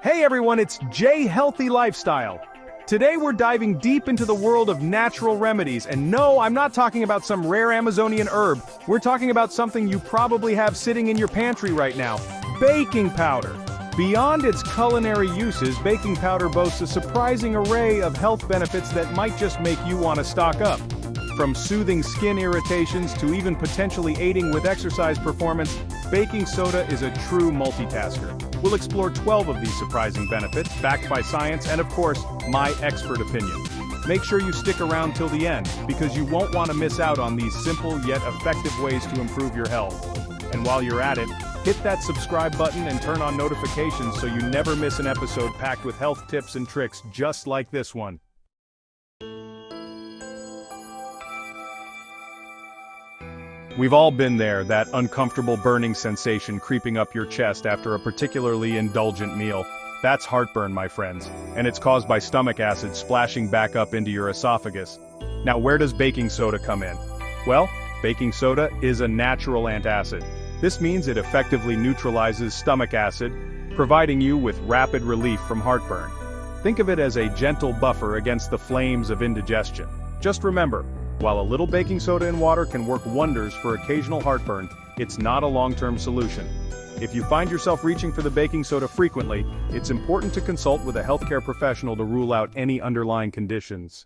Hey everyone, it's Jay Healthy Lifestyle. Today we're diving deep into the world of natural remedies, and no, I'm not talking about some rare Amazonian herb. We're talking about something you probably have sitting in your pantry right now: baking powder. Beyond its culinary uses, baking powder boasts a surprising array of health benefits that might just make you want to stock up. From soothing skin irritations to even potentially aiding with exercise performance, baking soda is a true multitasker. We'll explore 12 of these surprising benefits, backed by science and, of course, my expert opinion. Make sure you stick around till the end, because you won't want to miss out on these simple yet effective ways to improve your health. And while you're at it, hit that subscribe button and turn on notifications so you never miss an episode packed with health tips and tricks just like this one. We've all been there, that uncomfortable burning sensation creeping up your chest after a particularly indulgent meal. That's heartburn, my friends, and it's caused by stomach acid splashing back up into your esophagus. Now, where does baking soda come in? Well, baking soda is a natural antacid. This means it effectively neutralizes stomach acid, providing you with rapid relief from heartburn. Think of it as a gentle buffer against the flames of indigestion. Just remember, while a little baking soda and water can work wonders for occasional heartburn, it's not a long-term solution. If you find yourself reaching for the baking soda frequently, it's important to consult with a healthcare professional to rule out any underlying conditions.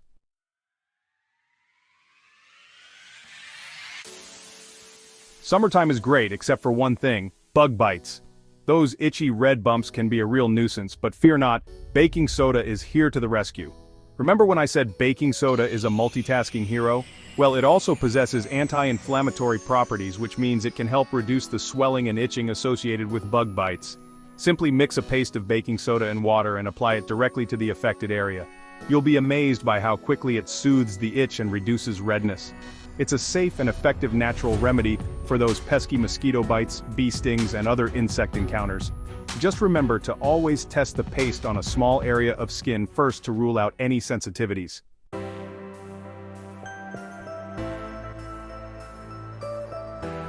Summertime is great except for one thing: bug bites. Those itchy red bumps can be a real nuisance, but fear not, baking soda is here to the rescue. Remember when I said baking soda is a multitasking hero? Well, it also possesses anti-inflammatory properties, which means it can help reduce the swelling and itching associated with bug bites. Simply mix a paste of baking soda and water and apply it directly to the affected area. You'll be amazed by how quickly it soothes the itch and reduces redness. It's a safe and effective natural remedy for those pesky mosquito bites, bee stings, and other insect encounters. Just remember to always test the paste on a small area of skin first to rule out any sensitivities.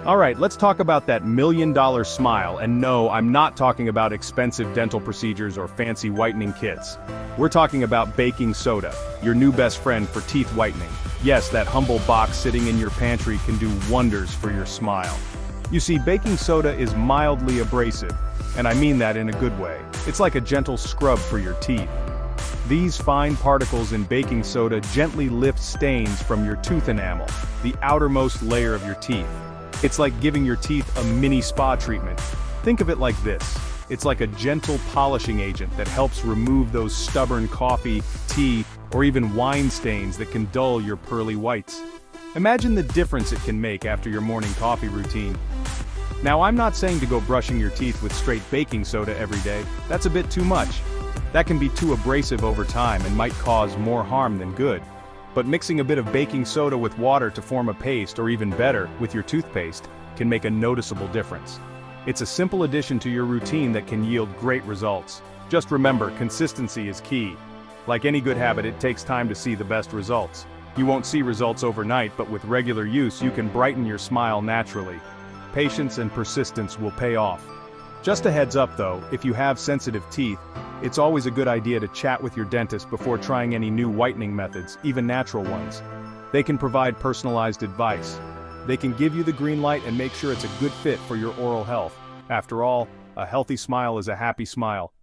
Alright, let's talk about that $1,000,000 smile, and no, I'm not talking about expensive dental procedures or fancy whitening kits. We're talking about baking soda, your new best friend for teeth whitening. Yes, that humble box sitting in your pantry can do wonders for your smile. You see, baking soda is mildly abrasive, and I mean that in a good way. It's like a gentle scrub for your teeth. These fine particles in baking soda gently lift stains from your tooth enamel, the outermost layer of your teeth. It's like giving your teeth a mini spa treatment. Think of it like this: it's like a gentle polishing agent that helps remove those stubborn coffee, tea, or even wine stains that can dull your pearly whites. Imagine the difference it can make after your morning coffee routine. Now, I'm not saying to go brushing your teeth with straight baking soda every day. That's a bit too much. That can be too abrasive over time and might cause more harm than good. But mixing a bit of baking soda with water to form a paste, or even better, with your toothpaste, can make a noticeable difference. It's a simple addition to your routine that can yield great results. Just remember, consistency is key. Like any good habit, it takes time to see the best results. You won't see results overnight, but with regular use, you can brighten your smile naturally. Patience and persistence will pay off. Just a heads up though, if you have sensitive teeth, it's always a good idea to chat with your dentist before trying any new whitening methods, even natural ones. They can provide personalized advice. They can give you the green light and make sure it's a good fit for your oral health. After all, a healthy smile is a happy smile.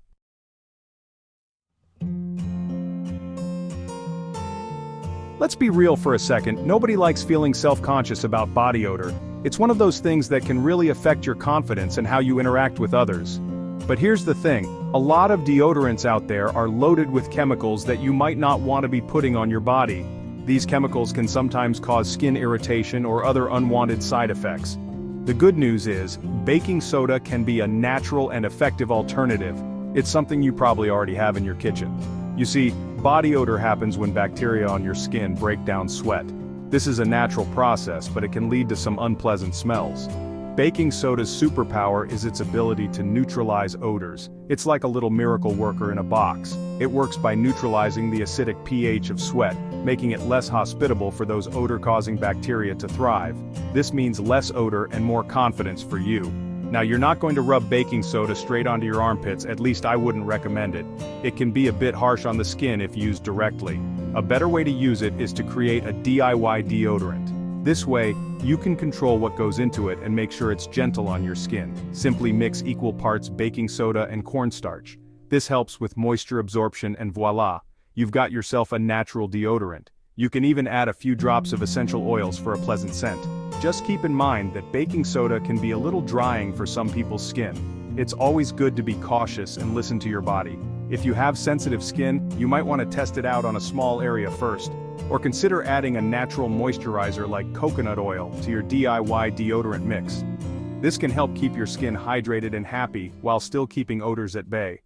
Let's be real for a second. Nobody likes feeling self-conscious about body odor. It's one of those things that can really affect your confidence and how you interact with others. But here's the thing, a lot of deodorants out there are loaded with chemicals that you might not want to be putting on your body. These chemicals can sometimes cause skin irritation or other unwanted side effects. The good news is, baking soda can be a natural and effective alternative. It's something you probably already have in your kitchen. You see, body odor happens when bacteria on your skin break down sweat. This is a natural process, but it can lead to some unpleasant smells. Baking soda's superpower is its ability to neutralize odors. It's like a little miracle worker in a box. It works by neutralizing the acidic pH of sweat, making it less hospitable for those odor-causing bacteria to thrive. This means less odor and more confidence for you. Now you're not going to rub baking soda straight onto your armpits, at least I wouldn't recommend it. It can be a bit harsh on the skin if used directly. A better way to use it is to create a DIY deodorant. This way, you can control what goes into it and make sure it's gentle on your skin. Simply mix equal parts baking soda and cornstarch. This helps with moisture absorption and voila, you've got yourself a natural deodorant. You can even add a few drops of essential oils for a pleasant scent. Just keep in mind that baking soda can be a little drying for some people's skin. It's always good to be cautious and listen to your body. If you have sensitive skin, you might want to test it out on a small area first. Or consider adding a natural moisturizer like coconut oil to your DIY deodorant mix. This can help keep your skin hydrated and happy while still keeping odors at bay.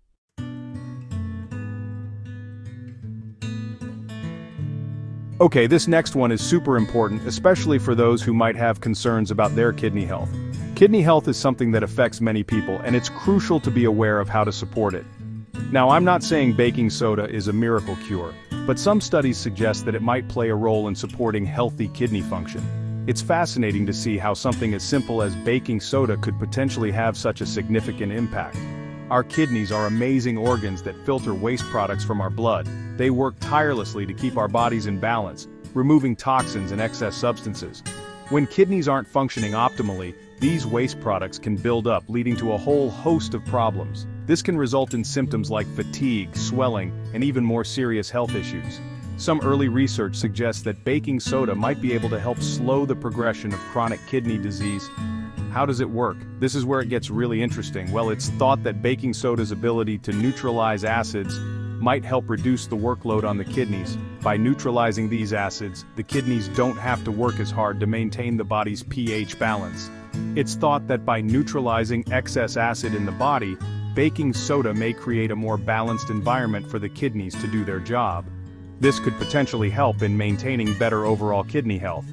Okay, this next one is super important, especially for those who might have concerns about their kidney health. Kidney health is something that affects many people, and it's crucial to be aware of how to support it. Now, I'm not saying baking soda is a miracle cure, but some studies suggest that it might play a role in supporting healthy kidney function. It's fascinating to see how something as simple as baking soda could potentially have such a significant impact. Our kidneys are amazing organs that filter waste products from our blood. They work tirelessly to keep our bodies in balance, removing toxins and excess substances. When kidneys aren't functioning optimally, these waste products can build up, leading to a whole host of problems. This can result in symptoms like fatigue, swelling, and even more serious health issues. Some early research suggests that baking soda might be able to help slow the progression of chronic kidney disease. How does it work? This is where it gets really interesting. Well, it's thought that baking soda's ability to neutralize acids might help reduce the workload on the kidneys. By neutralizing these acids, the kidneys don't have to work as hard to maintain the body's pH balance. It's thought that by neutralizing excess acid in the body, baking soda may create a more balanced environment for the kidneys to do their job. This could potentially help in maintaining better overall kidney health.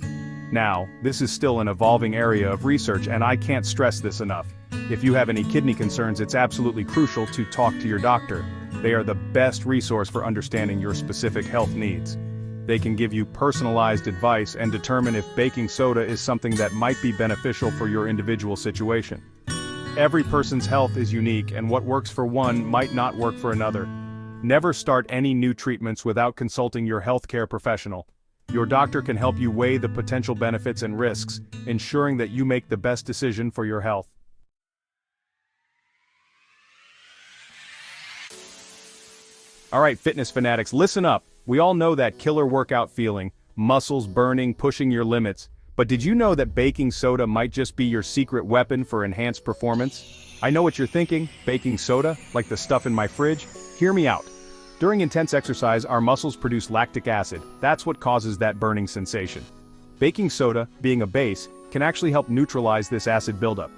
Now, this is still an evolving area of research, and I can't stress this enough. If you have any kidney concerns, it's absolutely crucial to talk to your doctor. They are the best resource for understanding your specific health needs. They can give you personalized advice and determine if baking soda is something that might be beneficial for your individual situation. Every person's health is unique, and what works for one might not work for another. Never start any new treatments without consulting your healthcare professional. Your doctor can help you weigh the potential benefits and risks, ensuring that you make the best decision for your health. Alright, fitness fanatics, listen up. We all know that killer workout feeling, muscles burning, pushing your limits. But did you know that baking soda might just be your secret weapon for enhanced performance? I know what you're thinking, baking soda, like the stuff in my fridge? Hear me out. During intense exercise, our muscles produce lactic acid. That's what causes that burning sensation. Baking soda, being a base, can actually help neutralize this acid buildup.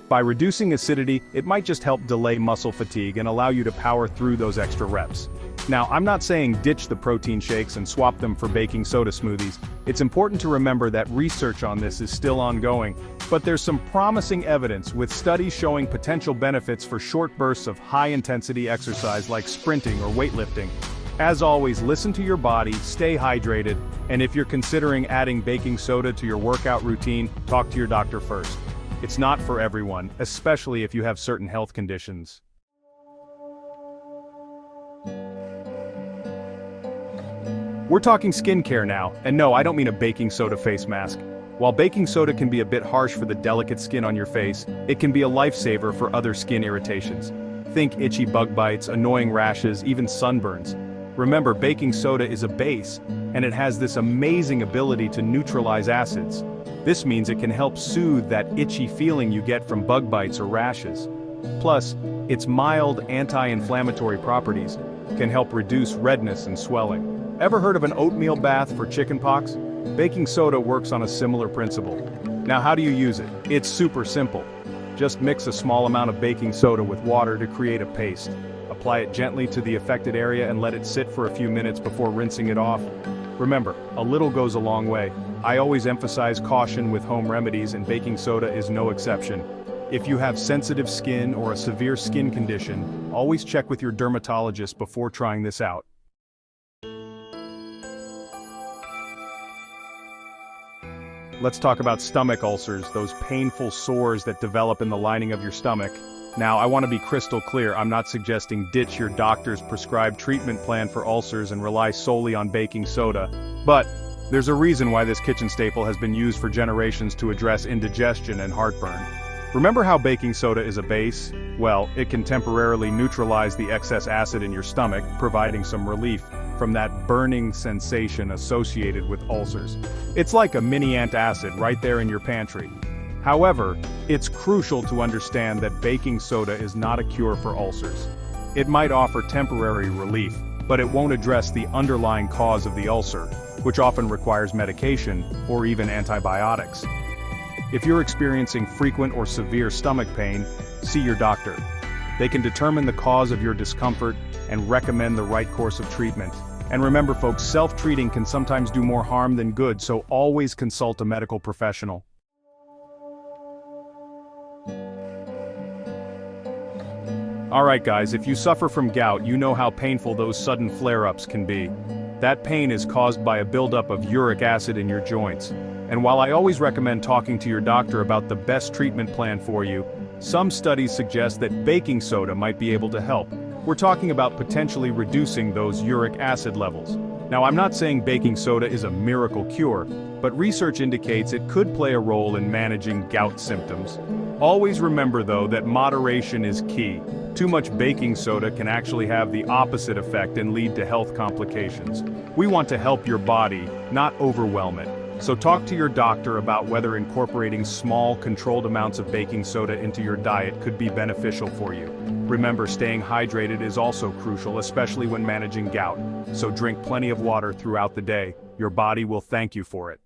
By reducing acidity, it might just help delay muscle fatigue and allow you to power through those extra reps. Now, I'm not saying ditch the protein shakes and swap them for baking soda smoothies. It's important to remember that research on this is still ongoing, but there's some promising evidence with studies showing potential benefits for short bursts of high-intensity exercise like sprinting or weightlifting. As always, listen to your body, stay hydrated, and if you're considering adding baking soda to your workout routine, talk to your doctor first. It's not for everyone, especially if you have certain health conditions. We're talking skincare now, and no, I don't mean a baking soda face mask. While baking soda can be a bit harsh for the delicate skin on your face, it can be a lifesaver for other skin irritations. Think itchy bug bites, annoying rashes, even sunburns. Remember, baking soda is a base, and it has this amazing ability to neutralize acids. This means it can help soothe that itchy feeling you get from bug bites or rashes. Plus, its mild anti-inflammatory properties can help reduce redness and swelling. Ever heard of an oatmeal bath for chickenpox? Baking soda works on a similar principle. Now, how do you use it? It's super simple. Just mix a small amount of baking soda with water to create a paste. Apply it gently to the affected area and let it sit for a few minutes before rinsing it off. Remember, a little goes a long way. I always emphasize caution with home remedies, and baking soda is no exception. If you have sensitive skin or a severe skin condition, always check with your dermatologist before trying this out. let's talk about stomach ulcers, those painful sores that develop in the lining of your stomach. Now, I want to be crystal clear, I'm not suggesting ditch your doctor's prescribed treatment plan for ulcers and rely solely on baking soda, but there's a reason why this kitchen staple has been used for generations to address indigestion and heartburn. Remember how baking soda is a base? Well, it can temporarily neutralize the excess acid in your stomach, providing some relief from that burning sensation associated with ulcers. It's like a mini antacid right there in your pantry. However, it's crucial to understand that baking soda is not a cure for ulcers. It might offer temporary relief, but it won't address the underlying cause of the ulcer, which often requires medication or even antibiotics. If you're experiencing frequent or severe stomach pain, see your doctor. They can determine the cause of your discomfort and recommend the right course of treatment. And remember folks, self-treating can sometimes do more harm than good, so always consult a medical professional. Alright guys, if you suffer from gout, you know how painful those sudden flare-ups can be. That pain is caused by a buildup of uric acid in your joints. And while I always recommend talking to your doctor about the best treatment plan for you, some studies suggest that baking soda might be able to help. We're talking about potentially reducing those uric acid levels. Now, I'm not saying baking soda is a miracle cure, but research indicates it could play a role in managing gout symptoms. Always remember though that moderation is key. Too much baking soda can actually have the opposite effect and lead to health complications. We want to help your body, not overwhelm it. So talk to your doctor about whether incorporating small, controlled amounts of baking soda into your diet could be beneficial for you. Remember, staying hydrated is also crucial, especially when managing gout. So drink plenty of water throughout the day. Your body will thank you for it.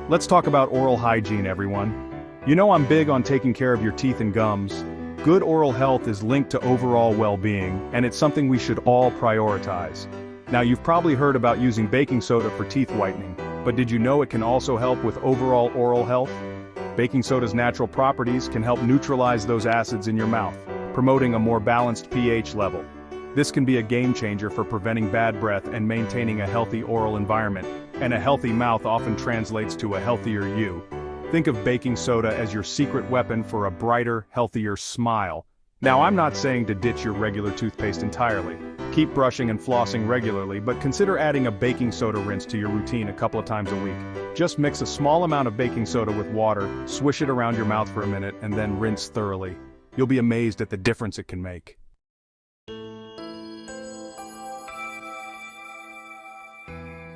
Let's talk about oral hygiene, everyone. You know I'm big on taking care of your teeth and gums. Good oral health is linked to overall well-being, and it's something we should all prioritize. Now, you've probably heard about using baking soda for teeth whitening, but did you know it can also help with overall oral health? Baking soda's natural properties can help neutralize those acids in your mouth, promoting a more balanced pH level. This can be a game changer for preventing bad breath and maintaining a healthy oral environment, and a healthy mouth often translates to a healthier you. Think of baking soda as your secret weapon for a brighter, healthier smile. Now, I'm not saying to ditch your regular toothpaste entirely. Keep brushing and flossing regularly, but consider adding a baking soda rinse to your routine a couple of times a week. Just mix a small amount of baking soda with water, swish it around your mouth for a minute, and then rinse thoroughly. You'll be amazed at the difference it can make.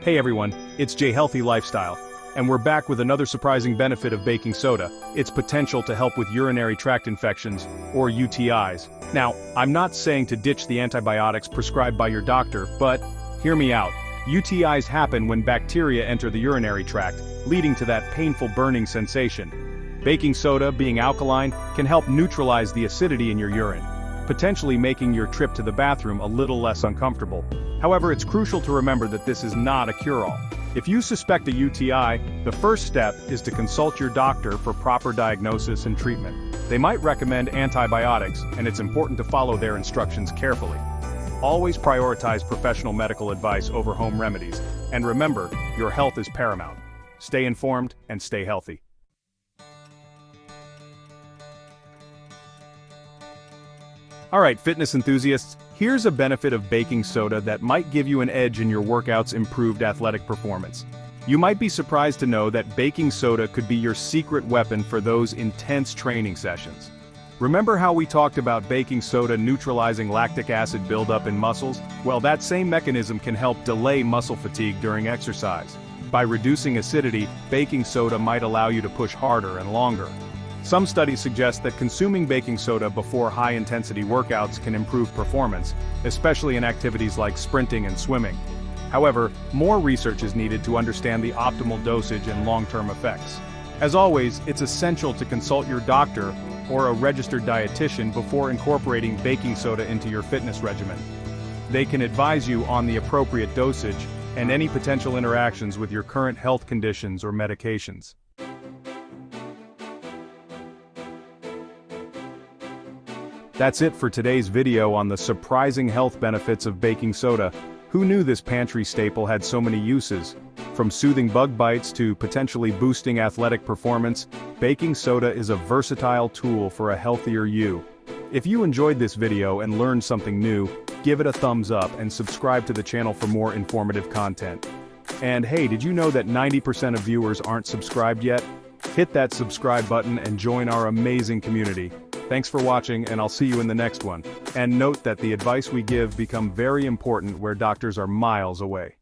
Hey everyone, it's Jay Healthy Lifestyle, and we're back with another surprising benefit of baking soda, its potential to help with urinary tract infections, or UTIs. Now, I'm not saying to ditch the antibiotics prescribed by your doctor, but hear me out. UTIs happen when bacteria enter the urinary tract, leading to that painful burning sensation. Baking soda, being alkaline, can help neutralize the acidity in your urine, potentially making your trip to the bathroom a little less uncomfortable. However, it's crucial to remember that this is not a cure-all. If you suspect a UTI, the first step is to consult your doctor for proper diagnosis and treatment. They might recommend antibiotics, and it's important to follow their instructions carefully. Always prioritize professional medical advice over home remedies, and remember, your health is paramount. Stay informed and stay healthy. Alright, fitness enthusiasts, here's a benefit of baking soda that might give you an edge in your workout's improved athletic performance. You might be surprised to know that baking soda could be your secret weapon for those intense training sessions. Remember how we talked about baking soda neutralizing lactic acid buildup in muscles? Well, that same mechanism can help delay muscle fatigue during exercise. By reducing acidity, baking soda might allow you to push harder and longer. Some studies suggest that consuming baking soda before high-intensity workouts can improve performance, especially in activities like sprinting and swimming. However, more research is needed to understand the optimal dosage and long-term effects. As always, it's essential to consult your doctor or a registered dietitian before incorporating baking soda into your fitness regimen. They can advise you on the appropriate dosage and any potential interactions with your current health conditions or medications. That's it for today's video on the surprising health benefits of baking soda. Who knew this pantry staple had so many uses? From soothing bug bites to potentially boosting athletic performance, baking soda is a versatile tool for a healthier you. If you enjoyed this video and learned something new, give it a thumbs up and subscribe to the channel for more informative content. And hey, did you know that 90% of viewers aren't subscribed yet? Hit that subscribe button and join our amazing community. Thanks for watching, and I'll see you in the next one. And note that the advice we give become very important where doctors are miles away.